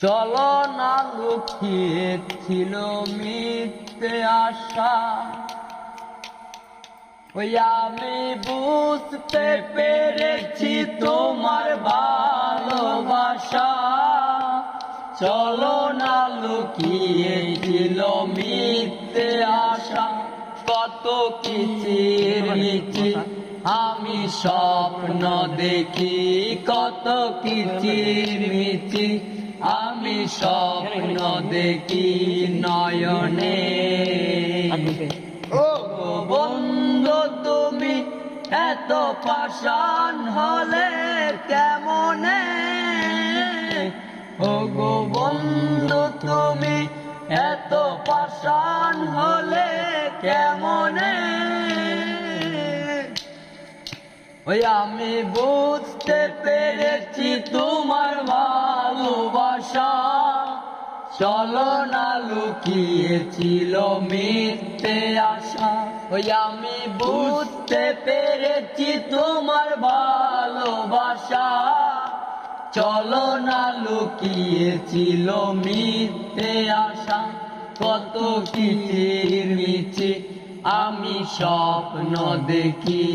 চলো না লুকিয়ে ছিল মিথ্যে আশা, ওই আমি বুঝতে পেরেছি তোমার ভালোবাসা। চলো না লুকিয়ে ছিল মিথ্যে আশা, কত কিচির মিচির আমি স্বপ্ন দেখি, কত কিচির মিচির আমি স্বপ্ন দেখি নয়নে। ও বন্ধু তুমি এত পাষাণ হলে কেমনে, ও গো বন্ধু তুমি এত পাষাণ হলে কেমনে। ওই আমি বুঝতে পেরেছি তোমার ভালোবাসা, চলো না লুকিয়েছিল মিথ্যে আশা। ওই আমি বুঝতে পেরেছি তোমার ভালোবাসা, চলো না লুকিয়েছিল মিথ্যে আশা। কত কিচির মিচির আমি স্বপ্ন দেখি,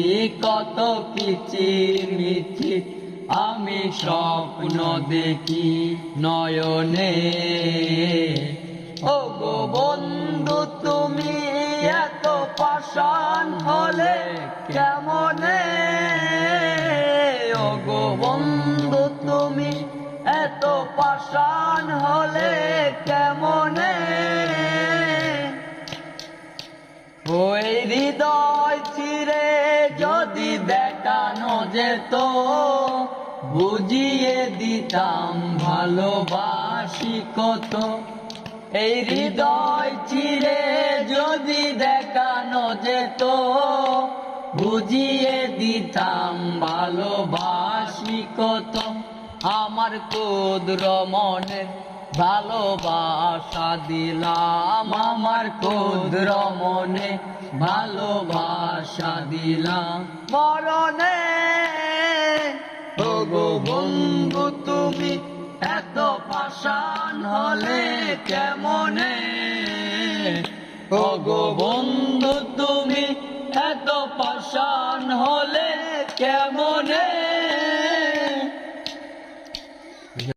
কত কিচির মিচির আমি স্বপ্ন দেখি নয়নে। ও গো বন্ধু তুমি এত পাষাণ হলে কেমনে, ও গো বন্ধু তুমি এত পাষাণ হলে কেমনে। ওই হৃদয় চিরে যদি দেখানো যেত, বুঝিয়ে দিতাম ভালোবাসি কত। এই হৃদয় চিরে যদি দেখানো যেত, বুঝিয়ে দিতাম ভালোবাসি কত। আমার ক্ষুদ্র মনে ভালোবাসা দিলাম, আমার ক্ষুদ্র মনে ভালোবাসা দিলাম মরণে। ও গো বন্ধু তুমি এত পাষাণ হলে কেমনে, ও গো বন্ধু তুমি এত পাষাণ হলে কেমনে।